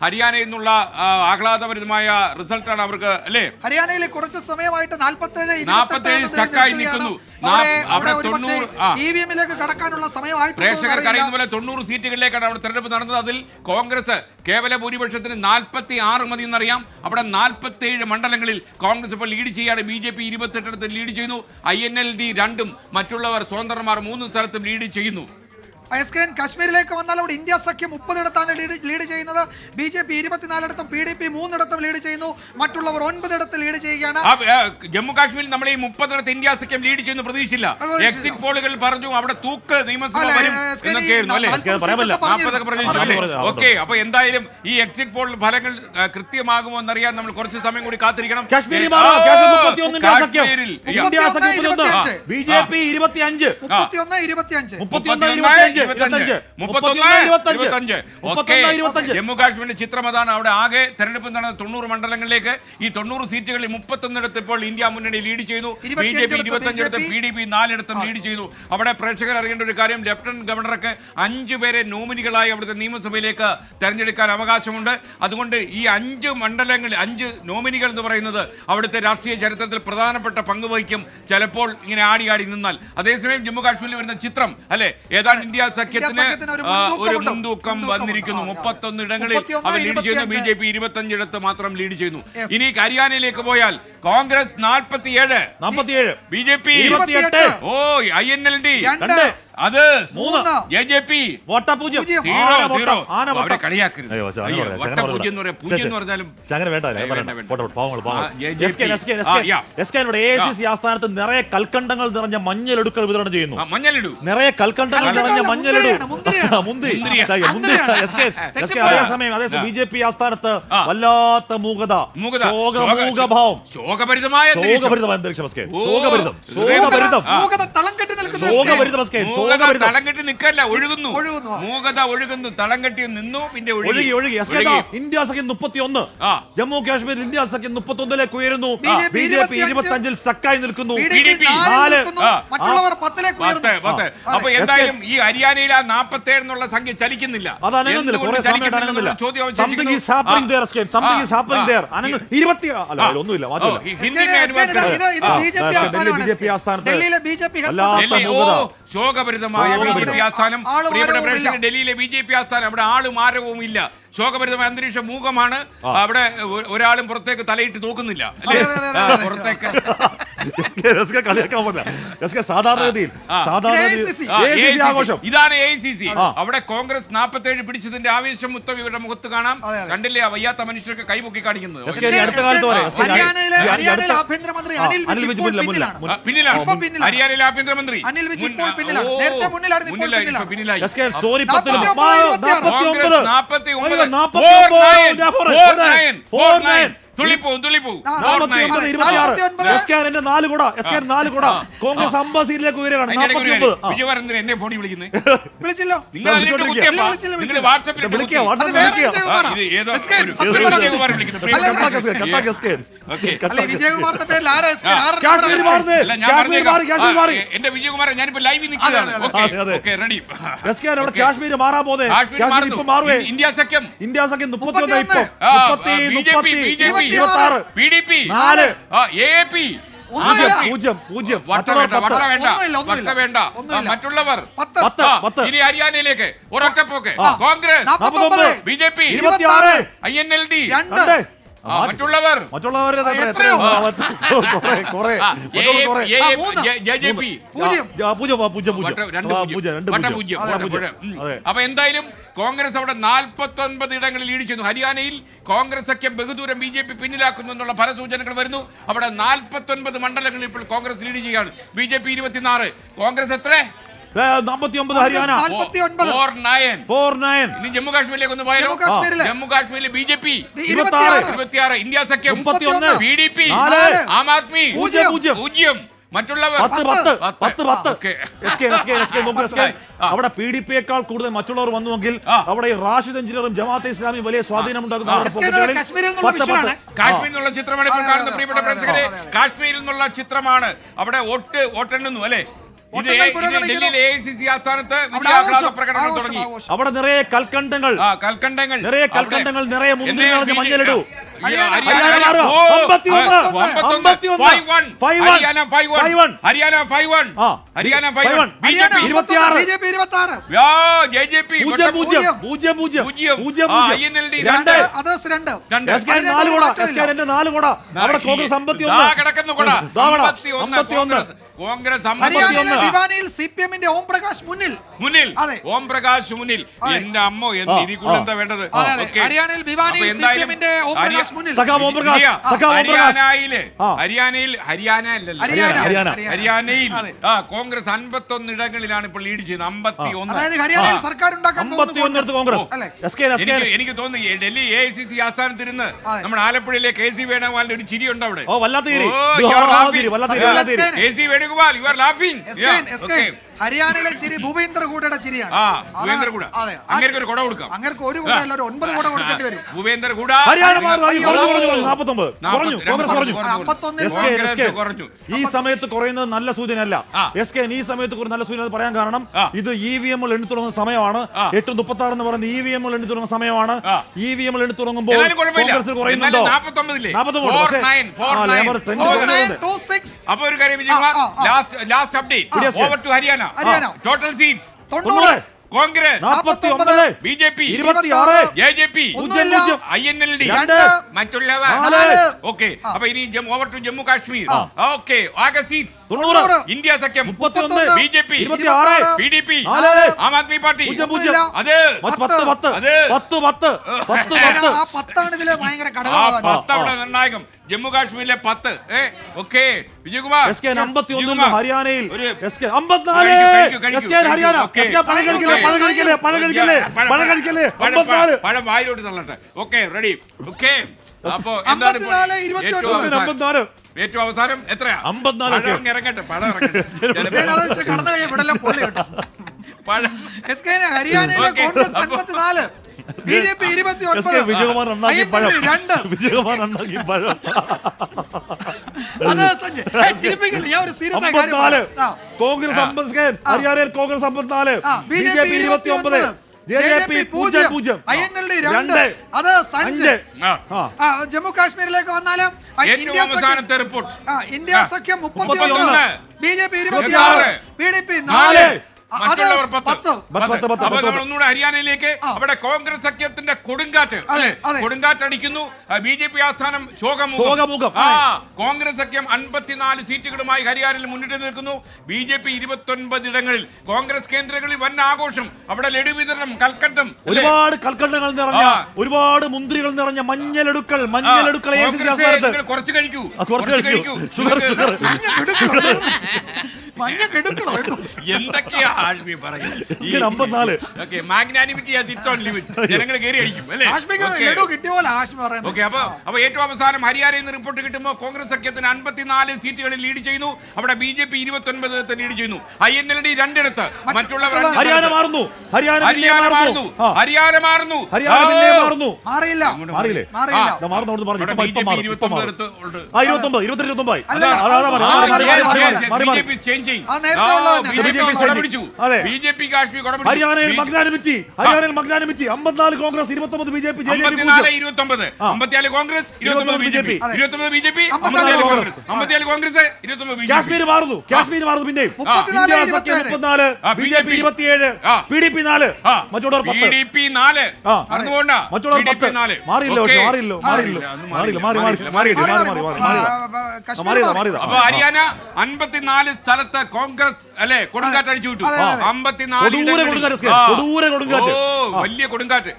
ഹരിയാനയിൽ നിന്നുള്ള ആഹ്ലാദപരമായ റിസൾട്ടാണ് അവർക്ക് അല്ലേ? ഹരിയാനയിൽ കുറച്ച് സമയമായിട്ട് 47 സ്റ്റക്കായി നിൽക്കുന്നു. ഇവിഎമ്മിലേക്ക് കടക്കാനുള്ള സമയമായിട്ട് പ്രേക്ഷകർ അറിയുന്ന പോലെ 90 സീറ്റുകളിലേക്കാണ് അവിടെ തെരഞ്ഞെടുപ്പ് നടന്നത്. അതിൽ കോൺഗ്രസ് കേവല ഭൂരിപക്ഷത്തിന് 46 മതി എന്നറിയാം. അവിടെ 47 മണ്ഡലങ്ങളിൽ കോൺഗ്രസ് ഇപ്പോൾ ലീഡ് ചെയ്യാണ്. BJP 28 ലീഡ് ചെയ്യുന്നു. INLD 2 മറ്റുള്ളവർ സ്വതന്ത്രന്മാർ 3 സ്ഥലത്തും ലീഡ് ചെയ്യുന്നു. കാശ്മീരിലേക്ക് വന്നാൽ അവിടെ ഇന്ത്യ സഖ്യം 30 ലീഡ് ചെയ്യുന്നത്. BJP 24 PDP 3 ലീഡ് ചെയ്യുന്നു. മറ്റുള്ളവർ 9 ലീഡ് ചെയ്യുകയാണ്. ജമ്മു കാശ്മീരിൽ നമ്മൾ ഈ 30 ഇന്ത്യ സഖ്യം ലീഡ് ചെയ്യുന്ന പ്രതീക്ഷിച്ചില്ല. എക്സിറ്റ് പോളുകൾ പറഞ്ഞു അവിടെ തൂക്ക് നിയമസഭ വരും എന്നൊക്കെയായിരുന്നു അല്ലേ? 40 ഓക്കെ. അപ്പൊ എന്തായാലും ഈ എക്സിറ്റ് പോൾ ഫലങ്ങൾ കൃത്യമാകുമോ എന്നറിയാൻ നമ്മൾ കുറച്ച് സമയം കൂടി കാത്തിരിക്കണം. കാശ്മീരിൽ BJP 25 ജമ്മു കാശ്മീരിന്റെ ചിത്രം അതാണ്. അവിടെ ആകെ തെരഞ്ഞെടുപ്പ് നടന്ന 90 മണ്ഡലങ്ങളിലേക്ക് ഈ 90 സീറ്റുകളിൽ 31 ഇപ്പോൾ ഇന്ത്യ മുന്നണി ലീഡ് ചെയ്യുന്നു. BJP 25 PDP 4 ലീഡ് ചെയ്യുന്നു. അവിടെ പ്രേക്ഷകർ അറിയേണ്ട ഒരു കാര്യം, ലഫ്റ്റനന്റ് ഗവർണർക്ക് 5 പേരെ നോമിനികളായി അവിടുത്തെ നിയമസഭയിലേക്ക് തെരഞ്ഞെടുക്കാൻ അവകാശമുണ്ട്. അതുകൊണ്ട് ഈ 5 മണ്ഡലങ്ങളിൽ 5 നോമിനികൾ എന്ന് പറയുന്നത് അവിടുത്തെ രാഷ്ട്രീയ ചരിത്രത്തിൽ പ്രധാനപ്പെട്ട പങ്ക് വഹിക്കും. ചിലപ്പോൾ ഇങ്ങനെ ആടി നിന്നാൽ. അതേസമയം ജമ്മു കാശ്മീരിൽ വരുന്ന ചിത്രം അല്ലെ, ഏതാണ്ട് ഇന്ത്യ സഖ്യത്തിന് ഒരു മുൻതൂക്കം വന്നിരിക്കുന്നു. 31 ഇടങ്ങളിൽ അവർ ലീഡ് ചെയ്യുന്നു. BJP 25 മാത്രം ലീഡ് ചെയ്യുന്നു. ഇനി ഹരിയാനയിലേക്ക് പോയാൽ കോൺഗ്രസ് 47 BJP 28 INLD അത് 3 JJP അവരെ കളിയാക്കരുത്. വട്ടപൂജ്യം എന്ന് പറയാം. പൂജ്യം എന്ന് പറഞ്ഞാലും AICC ആസ്ഥാനത്ത് നിറയെ കൽക്കണ്ടങ്ങൾ നിറഞ്ഞ മഞ്ഞലെടുക്കൽ വിതരണം ചെയ്യുന്നു. നിറയെ കൽക്കണ്ടങ്ങൾ നിറഞ്ഞ മഞ്ഞലെടു അതേസമയം BJP ആസ്ഥാനത്ത് വല്ലാത്ത മൂകത, ശോകഭാവം, ശോകഭരിതമായ തളം കെട്ടി നിൽക്കല്ല, ഒഴുകുന്നു. മൂകത ഒഴുകുന്നു. തളം കെട്ടി നിന്നു, പിന്നെ ഒഴുകി. ഇന്ത്യ സഖ്യം 31, ജമ്മു കാശ്മീർ ഇന്ത്യ സഖ്യം 31 ഉയരുന്നു. BJP 25 സ്റ്റക്കായി നിൽക്കുന്നു. PDP 4, അപ്പൊ എന്തായാലും ഈ ഹരിയാനയിൽ 47 എന്നുള്ള സംഖ്യ ചലിക്കുന്നില്ല. ശോകഭരിതമായ BJP ആസ്ഥാനം. പ്രിയപ്പെട്ട പ്രേക്ഷകർ, ഡൽഹിയിലെ BJP ആസ്ഥാനം, അവിടെ ആളും ആരവവും ഇല്ല. ശോകഭരിതമായ അന്തരീക്ഷ മൂകമാണ്. അവിടെ ഒരാളും പുറത്തേക്ക് തലയിട്ട് നോക്കുന്നില്ല. പുറത്തേക്ക് സാധാരണഗതിയിൽ ഇതാണ് AICC. അവിടെ കോൺഗ്രസ് 47 പിടിച്ചതിന്റെ ആവേശം മൊത്തം ഇവരുടെ മുഖത്ത് കാണാം. കണ്ടില്ലേ ആ വയ്യാത്ത മനുഷ്യരൊക്കെ കൈപൊക്കി കാണിക്കുന്നത്? ഹരിയാനയിലെ ആഭ്യന്തരമന്ത്രി പിന്നിലാണ്. ഹരിയാനയിലെ ആഭ്യന്തരമന്ത്രി പിന്നിലായി. കോൺഗ്രസ് 50 സീറ്റിലേക്ക് ഉയരുകയാണ്. എന്നെ ഫോണിൽ വിളിക്കുന്നത് എന്റെ വിജയകുമാർ, ഞാനിപ്പോ ലൈവിൽ നിൽക്കുകയാണ്. കാശ്മീർ മാറാൻ പോകുന്നത് ഇന്ത്യ സഖ്യം 31 PDP 4 AAP മറ്റുള്ളവർ. ഇനി ഹരിയാനയിലേക്ക് ഒരൊറ്റപ്പോക്ക്. കോൺഗ്രസ് BJP INLD മറ്റുള്ളവർ അപ്പൊ എന്തായാലും കോൺഗ്രസ് അവിടെ 49 ഇടങ്ങളിൽ ലീഡ് ചെയ്യുന്നു. ഹരിയാനയിൽ കോൺഗ്രസ് സഖ്യം ബഹുദൂരം BJP പിന്നിലാക്കുന്നു എന്നുള്ള പല സൂചനകൾ വരുന്നു. അവിടെ 49 മണ്ഡലങ്ങളിൽ ഇപ്പോൾ കോൺഗ്രസ് ലീഡ് ചെയ്യുകയാണ്. BJP 24, കോൺഗ്രസ് എത്ര? 49 ഹരിയാന 49. ഇനി ജമ്മു കാശ്മീരിലേക്ക് ഒന്ന് പോയാലോ? ജമ്മു കാശ്മീരിൽ BJP 26, ഇന്ത്യ സഖ്യം 31, PDP ആം ആദ്മി 0, മറ്റുള്ളവർ 10. അവിടെ PDP-യേക്കാൾ കൂടുതൽ മറ്റുള്ളവർ വന്നുവെങ്കിൽ അവിടെ റാഷിദ് എഞ്ചിനീയറും ജമാഅത്തെ ഇസ്ലാമി വലിയ സ്വാധീനമുണ്ടാകുന്ന കാശ്മീരിൽ നിന്നുള്ള ചിത്രമാണ് ഇപ്പോൾ കാണുന്ന പ്രിയപ്പെട്ട പ്രേക്ഷകരെ. കാശ്മീരിൽ നിന്നുള്ള ചിത്രമാണ്. അവിടെ വോട്ടെണ്ണുന്നു അല്ലെ? വോട്ടെണ്ണൽ പുരോഗമിക്കുന്നു. ഡൽഹിയിലെ AICC ആസ്ഥാനത്ത് അവിടെ വലിയ ആഹ്ലാദ ആഘോഷം, പ്രകടനം ആഘോഷം, തുടങ്ങി. ആഘോഷം. അവിടെ നിറയെ കൽക്കണ്ടങ്ങൾ, കൽക്കണ്ടങ്ങൾ നിറയെ കൽക്കണ്ടങ്ങൾ, നിറയെ മുന്തിരി നിറഞ്ഞ മഞ്ഞളിടൂ. ഹരിയാന, ഹരിയാന 4 കോട. അവിടെ കോൺഗ്രസ് 51. കോൺഗ്രസ് ഹരിയാനയിലെ ഭിവാനിയിൽ CPM-ന്റെ ഓം പ്രകാശ് മുന്നിൽ. അതെ. ഓം പ്രകാശ് മുന്നിൽ. എന്റെ അമ്മോ, ഇതിൽ എന്താ വേണ്ടത്? ഹരിയാനയിൽ ഭിവാനിയിൽ CPM-ന്റെ ഓം പ്രകാശ് മുന്നിൽ. ഹരിയാനയിൽ കോൺഗ്രസ് 51 ഇടങ്ങളിലാണ് ഇപ്പോൾ ലീഡ് ചെയ്യുന്നത്. 51. അതായത് ഹരിയാനയിൽ സർക്കാർ ഉണ്ടാക്കാൻ എനിക്ക് തോന്നുന്നു ഡൽഹി AICC ആസ്ഥാനത്തിരുന്ന് നമ്മുടെ ആലപ്പുഴയിലെ KC വേണുഗോപാലിന്റെ ഒരു ചിരി ഉണ്ട് അവിടെ. KC Venugopal, you are laughing. ഹരിയാനയിലെ ചിരി ഭൂപേന്ദ്ര കൂടയുടെ ചിരിയാണ്. ഭൂപേന്ദ്ര കൂട അങ്ങനെ ഒരു കുട കൊടുക്കാം. അങ്ങനെ ഒരു കൂട അല്ല, ഒരു 9 കൂട കൊടുക്കേണ്ടി വരും. ഭൂപേന്ദ്ര കൂട ഈ സമയത്ത് കുറയുന്നത് നല്ല സൂചനയല്ല. ഈ സമയത്ത് നല്ല സൂചന പറയാൻ കാരണം ഇത് EVM എണ്ണി തുടങ്ങുന്ന സമയമാണ്. 8:36 എന്ന് പറയുന്ന EVM എണ്ണി തുടങ്ങുന്ന സമയമാണ്. EVM എണ്ണി തുടങ്ങുമ്പോൾ കോൺഗ്രസ് കുറയുന്നുണ്ടോ? 49. അപ്പൊ ഒരു കാര്യം last update over to Haryana. Total seats 90. Congress 49, BJP 26, AJP ഒന്നുമില്ല. INLD 2, മറ്റുള്ളവർ 4. ഓക്കെ. അപ്പൊ ഇനി over to Jammu Kashmir. Okay. ആകെ സീറ്റ്സ് 90, ഇന്ത്യ സഖ്യം 31, BJP 26, PDP 4, ആം ആദ്മി പാർട്ടി 0, അത് 10. ആ 10 ഇതില് ഭയങ്കര ആ ഘടകമാണ്. 10 അവിടെ നിർണായകം. ജമ്മു കാശ്മീരിലെ 10. ഓക്കെ. വിജയകുമാർ ഹരിയാനയിൽ പഴം വായിലോട്ട് തള്ളട്ടെ. Okay, ready. ഓക്കെ. അപ്പൊ ഏറ്റവും അവസാനം എത്രയാ? 54. ഇറങ്ങട്ടെ, പഴം ഇറങ്ങട്ടെ. ഹരിയാനയിലെ കോൺഗ്രസ് 54, BJP 29, വിജയകുമാർ ഉണ്ടാക്കി പഴം. അത് സഞ്ജയ് ചിരിപ്പിക്കില്ല. ഞാൻ ഒരു സീരിയസ് ആയ കാര്യം 54 കോൺഗ്രസ് 50, ഹരിയാനയിൽ കോൺഗ്രസ് 54, BJP 29, JJP 0, INLD 2. അത് സഞ്ജയ്. ജമ്മു കാശ്മീരിലേക്ക് വന്നാലും ഏറ്റവും അവസാനത്തെ റിപ്പോർട്ട് ഇന്ത്യ സഖ്യം 31, BJP 26, PDP 4. ഒന്നുകൂടെ ഹരിയാനയിലേക്ക്. അവിടെ കോൺഗ്രസ് സഖ്യത്തിന്റെ കൊടുങ്കാറ്റ് കൊടുങ്കാറ്റ് അടിക്കുന്നു. BJP ആസ്ഥാനം ശോകമുഖം. കോൺഗ്രസ് സഖ്യം 54 സീറ്റുകളുമായി ഹരിയാനയിൽ മുന്നിട്ട് നിൽക്കുന്നു. BJP 29 ഇടങ്ങളിൽ. കോൺഗ്രസ് കേന്ദ്രങ്ങളിൽ വൻ ആഘോഷം. അവിടെ ലഡു വിതരണം, കൽക്കട്ടം, ഒരുപാട് കൽക്കണ്ടങ്ങൾ നിറഞ്ഞ, ഒരുപാട് മുന്തിരികൾ നിറഞ്ഞ മഞ്ഞലെടുക്കൽ കുറച്ച് കഴിക്കൂ. എന്തൊക്കെയാ ആഷ്മി പറയുന്നത്? ജനങ്ങൾ കയറി അടിക്കും അല്ലേ? അപ്പൊ ഏറ്റവും അവസാനം ഹരിയാനയിൽ നിന്ന് റിപ്പോർട്ട് കിട്ടുമ്പോൾ കോൺഗ്രസ് സഖ്യത്തിന് 54 സീറ്റുകളിൽ ലീഡ് ചെയ്യുന്നു. അവിടെ BJP 29 ലീഡ് ചെയ്യുന്നു. INLD 2 ഇടത്ത്. മറ്റുള്ളവർ ഹരിയാന മാറുന്നു. BJP കാശ്മീർ ഹരിയാനയിൽ മഗ്നാനിമിറ്റി 54 Congress 29 BJP 54 Congress 29 BJP 54 Congress 29 BJP. Kashmir മാറുന്നു പിന്നെയും 34 BJP 27 PDP 4 മറ്റുള്ളവർ 10 PDP 4 മറ്റുള്ളവർ 10 മാറിയില്ല. അപ്പൊ ഹരിയാന 54 സ്ഥലത്ത് കോൺഗ്രസ് അല്ലെ കൊടുങ്കാറ്റ് അടിച്ചു വിട്ടു. 54 വലിയ കൊടുങ്കാറ്റ്.